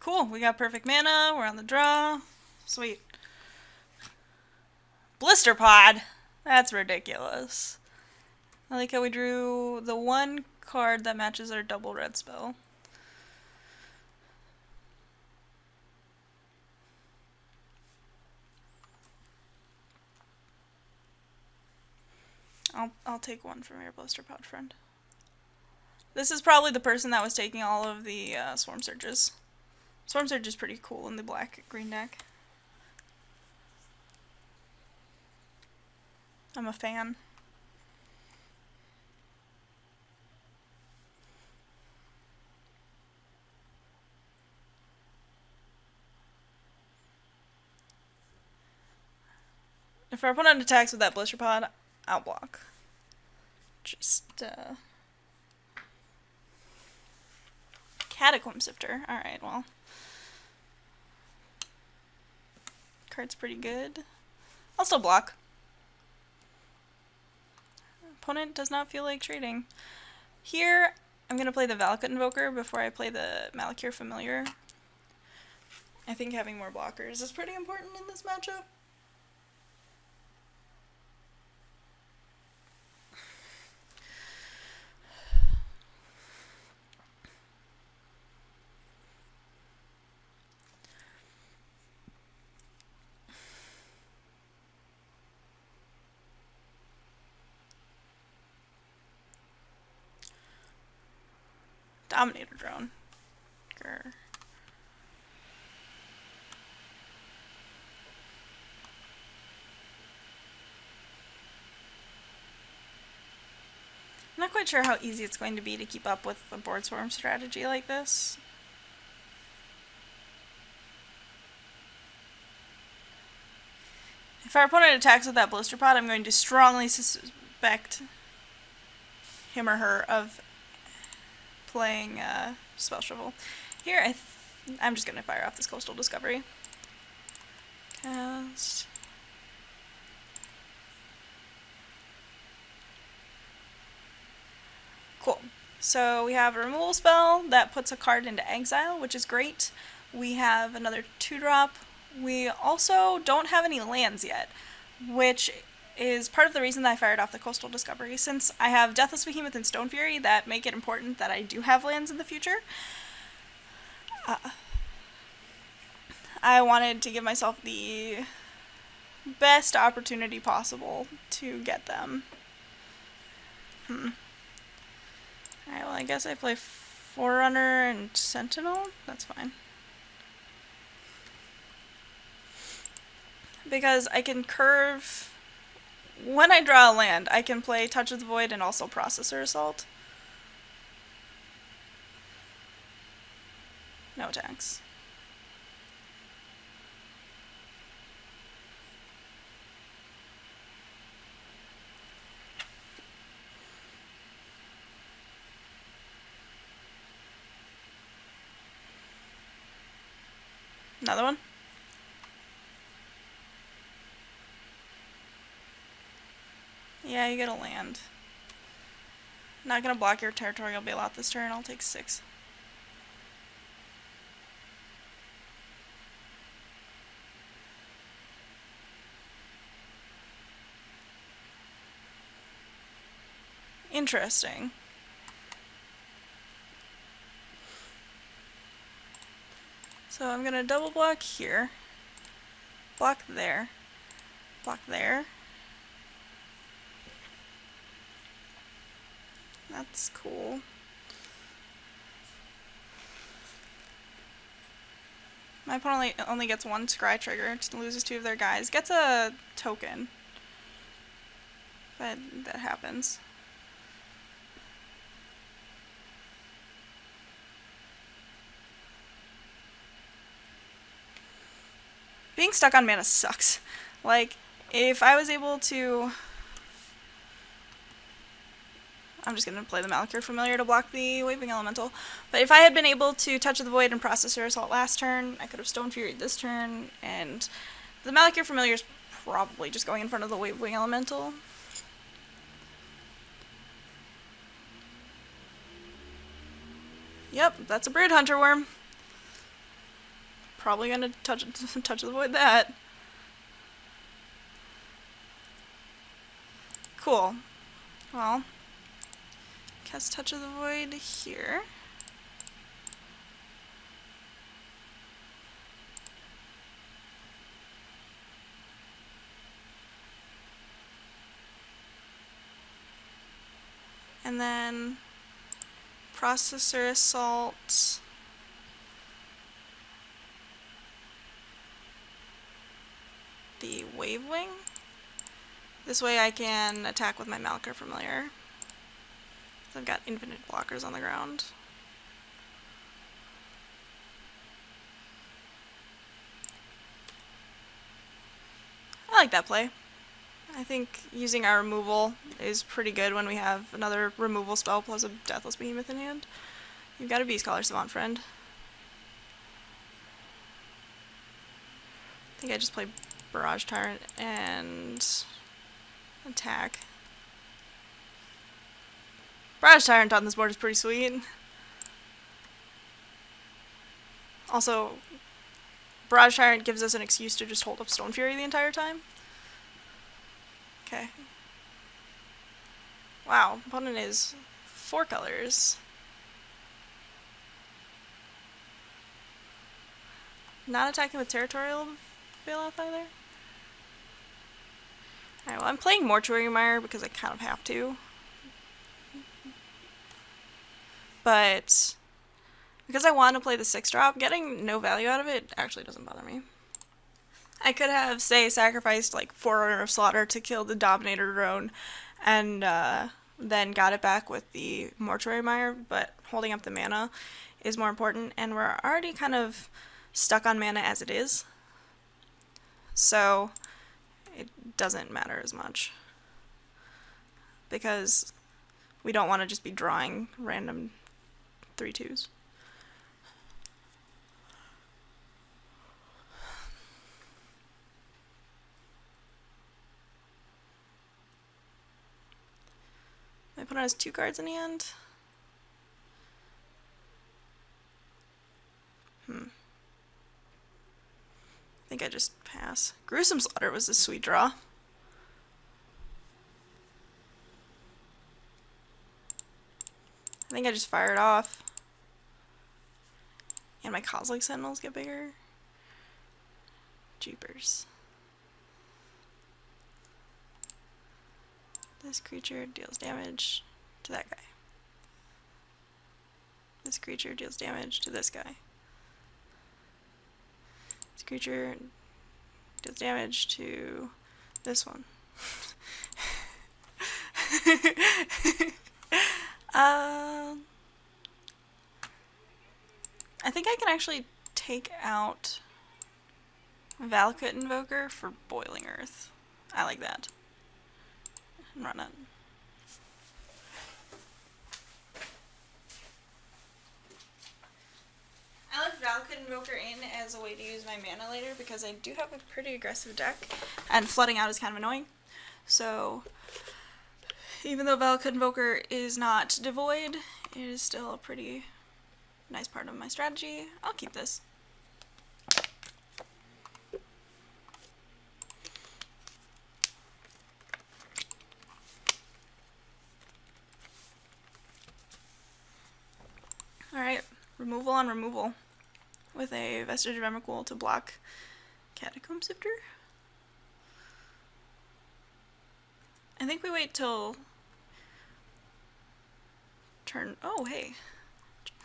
Cool, we got perfect mana, we're on the draw. Sweet. Blister Pod! That's ridiculous. I like how we drew the one card that matches our double red spell. I'll take one from your Blister Pod friend. This is probably the person that was taking all of the Swarm Surges. Swarm Surge is pretty cool in the black-green deck. I'm a fan. If our opponent attacks with that Blister Pod, I'll block. Just, Catacomb Sifter. Alright, well. Card's pretty good. I'll still block. Opponent does not feel like trading. Here, I'm going to play the Valakut Invoker before I play the Malakir Familiar. I think having more blockers is pretty important in this matchup. Dominator Drone. Grr. I'm not quite sure how easy it's going to be to keep up with a board swarm strategy like this. If our opponent attacks with that Blister Pod, I'm going to strongly suspect him or her of playing Spell Shovel. Here, I'm just going to fire off this Coastal Discovery. Cast. Cool. So we have a removal spell that puts a card into exile, which is great. We have another 2-drop. We also don't have any lands yet, which is part of the reason that I fired off the Coastal Discovery. Since I have Deathless Behemoth and Stone Fury that make it important that I do have lands in the future, I wanted to give myself the best opportunity possible to get them. Alright, well I guess I play Forerunner and Sentinel. That's fine. Because I can curve... When I draw a land, I can play Touch of the Void and also Processor Assault. No attacks. Another one? Yeah, you get a land. Not gonna block your Territorial Bailout this turn, I'll take 6. Interesting. So I'm gonna double block here. Block there. Block there. That's cool. My opponent only gets one scry trigger, loses 2 of their guys, gets a token. But that happens. Being stuck on mana sucks. Like, if I was able to... I'm just going to play the Malakir Familiar to block the Waving Elemental. But if I had been able to Touch of the Void and Processor Assault last turn, I could have Stone Furied this turn, and the Malakir Familiar is probably just going in front of the Waving Elemental. Yep, that's a Brood Hunter Worm. probably gonna touch the void that. Cool. Well, cast Touch of the Void here. And then Processor Assault. The Wave Wing. This way I can attack with my Malachor Familiar. I've got infinite blockers on the ground. I like that play. I think using our removal is pretty good when we have another removal spell plus a Deathless Behemoth in hand. You've got a Beast Caller Savant, friend. I think I just play Barrage Tyrant and attack. Barrage Tyrant on this board is pretty sweet. Also, Barrage Tyrant gives us an excuse to just hold up Stone Fury the entire time. Okay. Wow, opponent is 4 colors. Not attacking with Territorial Bailout either. Alright, well I'm playing Mortuary Mire because I kind of have to. But because I want to play the 6-drop, getting no value out of it actually doesn't bother me. I could have, say, sacrificed like Forerunner of Slaughter to kill the Dominator drone and then got it back with the Mortuary Mire, but holding up the mana is more important, and we're already kind of stuck on mana as it is, so it doesn't matter as much because we don't want to just be drawing random 3/2s. My opponent has 2 cards in hand. I think I just pass. Gruesome Slaughter was a sweet draw. I think I just fire it off. And my Cosmic Sentinels get bigger. Jeepers. This creature deals damage to that guy. This creature deals damage to this guy. This creature deals damage to this one. I think I can actually take out Valakut Invoker for Boiling Earth. I like that. And run it. I left Valakut Invoker in as a way to use my mana later because I do have a pretty aggressive deck, and flooding out is kind of annoying. So, even though Valakut Invoker is not devoid, it is still a pretty nice part of my strategy. I'll keep this. Alright, removal on removal with a Vestige of Emrakul to block Catacomb Sifter. I think we wait till turn. Oh, hey.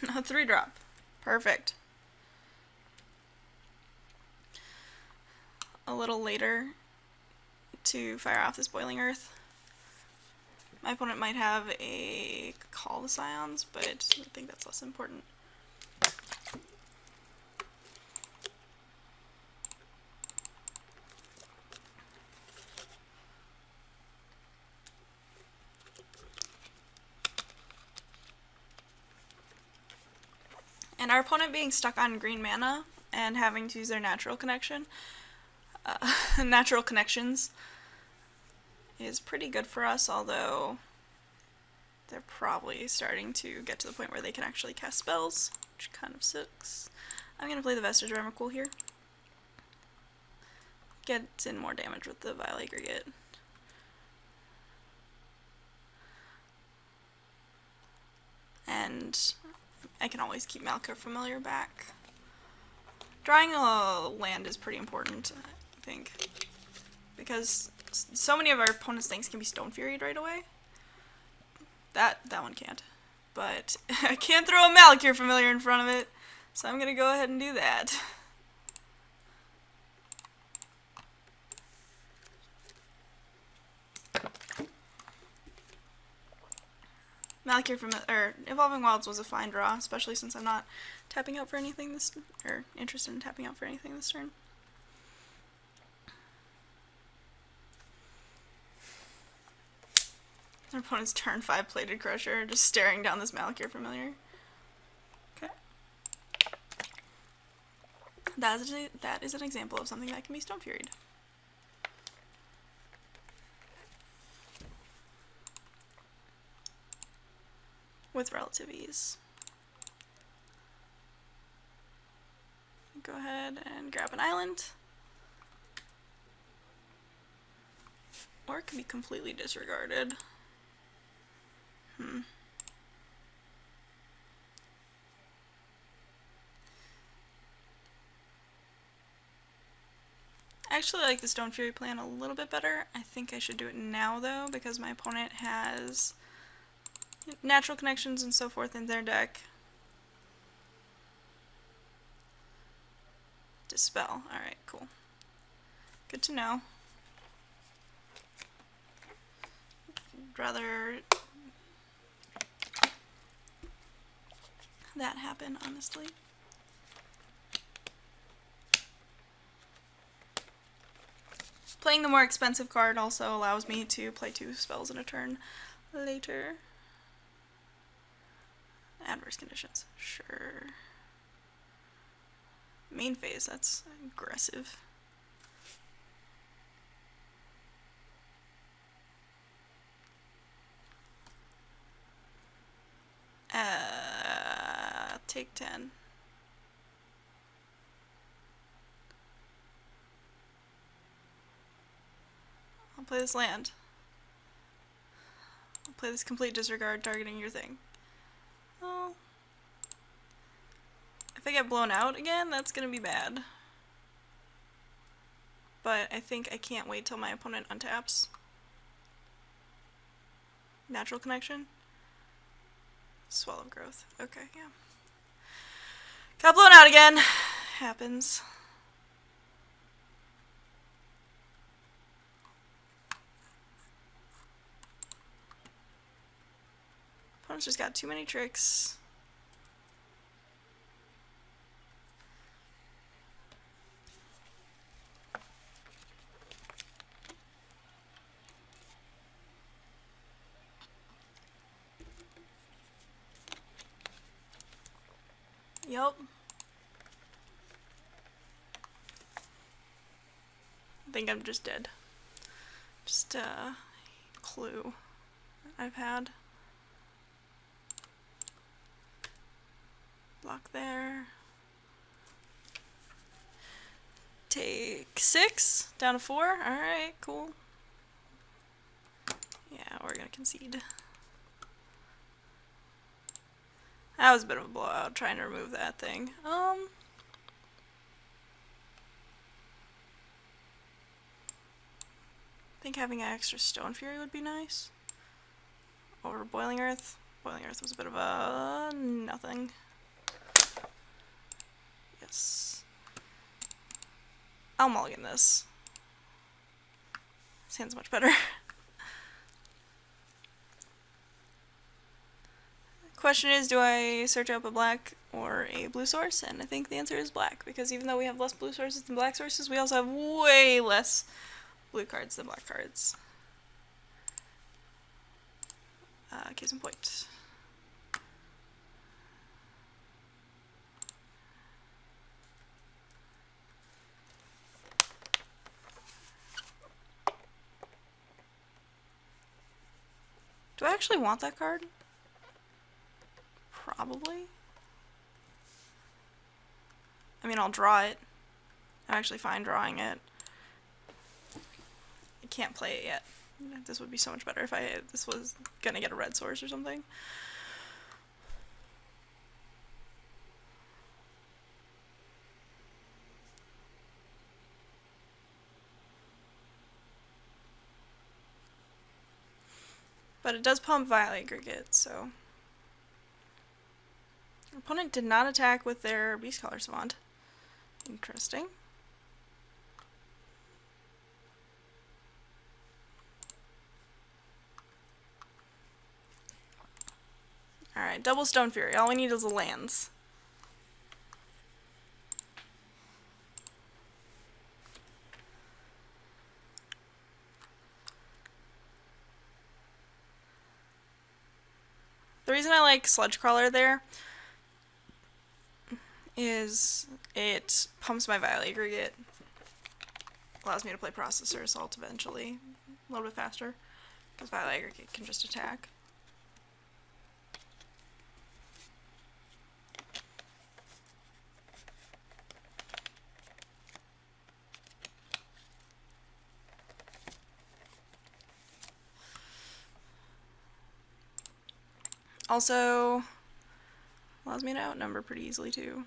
A 3-drop. Perfect. A little later to fire off this Boiling Earth. My opponent might have a Call the Scions, but I think that's less important. And our opponent being stuck on green mana and having to use their natural connection, natural connections, is pretty good for us, although they're probably starting to get to the point where they can actually cast spells, which kind of sucks. I'm going to play the Vestige Remocool here. Gets in more damage with the Vile Aggregate. And I can always keep Malka Familiar back. Drawing a land is pretty important, I think, because so many of our opponent's things can be Stone Furied right away. That one can't. But I can't throw a Malakir Familiar in front of it, so I'm going to go ahead and do that. Malakir Familiar, or Evolving Wilds was a fine draw, especially since I'm not tapping out for anything this, or interested in tapping out for anything this turn. Our opponent's turn 5 Plated Crusher, just staring down this Malakir Familiar. Okay. That is an example of something that can be Stone Furied. With relative ease. Go ahead and grab an island. Or it can be completely disregarded. I actually like the Stone Fury plan a little bit better. I think I should do it now though, because my opponent has natural connections and so forth in their deck. Dispel. Alright, cool. Good to know. Rather that happen, honestly. Playing the more expensive card also allows me to play 2 spells in a turn later. Adverse conditions, sure. Main phase, that's aggressive. Take 10. I'll play this land. I'll play this complete disregard targeting your thing. Oh. If I get blown out again, that's gonna be bad. But I think I can't wait till my opponent untaps. Natural connection. Swell of Growth. Okay, yeah. Got blown out again. Happens. Opponent's just got too many tricks. Yup. I think I'm just dead. Just a clue I've had. Block there. Take 6, down to 4. Alright, cool. Yeah, we're gonna concede. That was a bit of a blowout, trying to remove that thing. I think having an extra Stone Fury would be nice. Over Boiling Earth. Boiling Earth was a bit of a nothing. Yes. I'll mulligan this. This hand's much better. Question is, do I search up a black or a blue source? And I think the answer is black, because even though we have less blue sources than black sources, we also have way less blue cards than black cards. Case in point. Do I actually want that card? Probably. I mean, I'll draw it. I'm actually fine drawing it. I can't play it yet. This would be so much better if this was gonna get a red source or something. But it does pump Vile Aggregate, so... Opponent did not attack with their Beast Color Savant. Interesting. Alright, double Stone Fury. All we need is the lands. The reason I like Sludge Crawler there is it pumps my Vile Aggregate. Allows me to play Processor Assault eventually. A little bit faster. Because Vile Aggregate can just attack. Also, allows me to outnumber pretty easily too.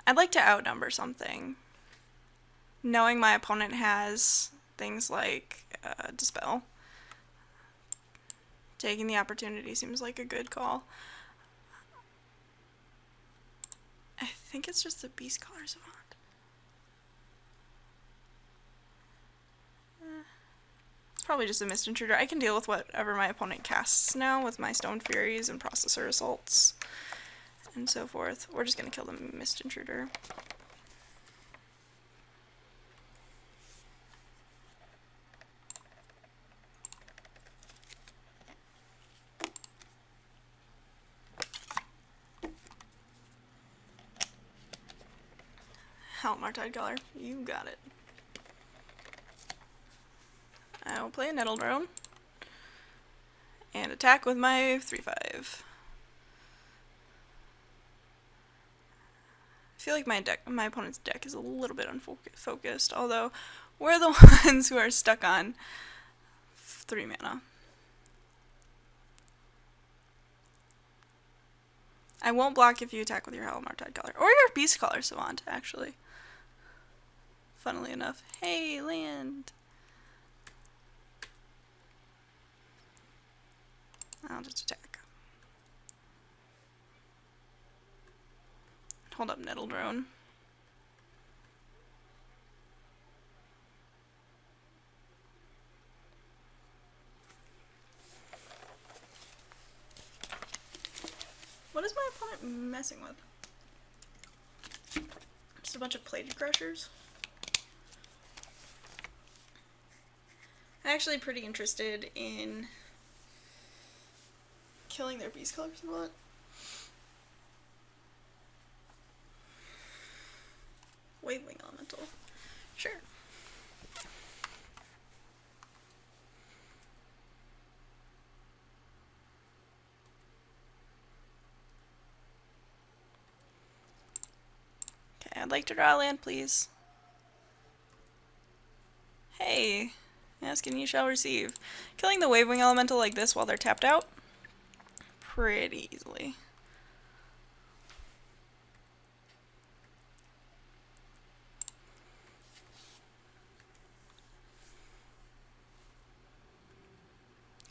I'd like to outnumber something. Knowing my opponent has things like Dispel. Taking the opportunity seems like a good call. I think it's just the Beast Color Savant. It's probably just a Mist Intruder. I can deal with whatever my opponent casts now with my Stone Furies and Processor Assaults and so forth. We're just gonna kill the Mist Intruder. Martide Color. You got it. I will play a Nettle Drone and attack with my 3/5. I feel like my opponent's deck is a little bit unfocused, although we're the ones who are stuck on 3 mana. I won't block if you attack with your Martide Color or your Beast Color Savant, actually. Funnily enough. Hey, land! I'll just attack. Hold up, Nettle Drone. What is my opponent messing with? Just a bunch of Plated Crushers? I'm actually pretty interested in killing their Beast Color Savant. Wavewing Elemental. Sure. Okay, I'd like to draw a land, please. Hey, ask and you shall receive. Killing the Wavewing Elemental like this while they're tapped out? Pretty easily.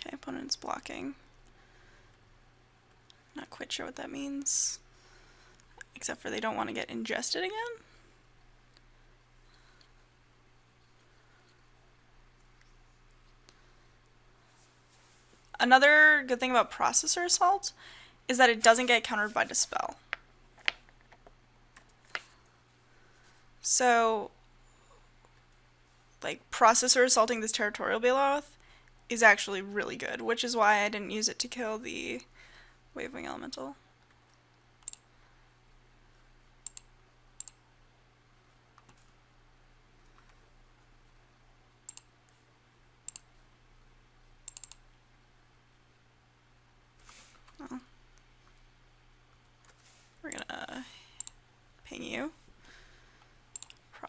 Okay, opponent's blocking. Not quite sure what that means. Except for they don't want to get ingested again? Another good thing about Processor Assault is that it doesn't get countered by Dispel. So, like, Processor Assaulting this Territorial Bailout is actually really good, which is why I didn't use it to kill the Wavewing Elemental.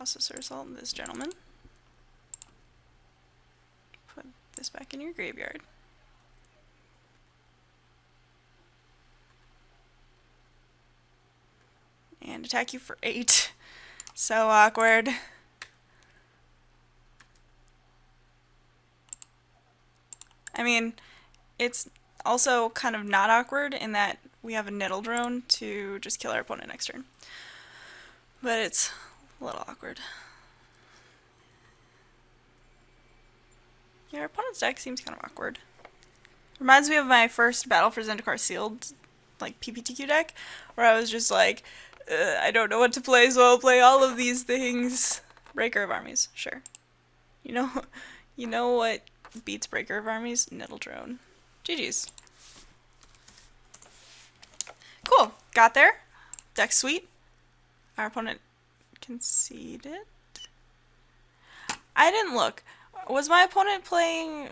Processor Assault, this gentleman. Put this back in your graveyard. And attack you for 8. So awkward. I mean, it's also kind of not awkward in that we have a Nettle Drone to just kill our opponent next turn. But it's a little awkward. Yeah, our opponent's deck seems kind of awkward. Reminds me of my first Battle for Zendikar Sealed, like, PPTQ deck, where I was just like, I don't know what to play, so I'll play all of these things. Breaker of Armies, sure. You know what beats Breaker of Armies? Nettle Drone. GG's. Cool. Got there. Deck sweet. Our opponent conceded. I didn't look. Was my opponent playing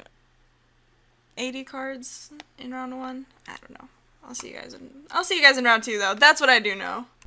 80 cards in round 1? I don't know. I'll see you guys in round 2 though. That's what I do know.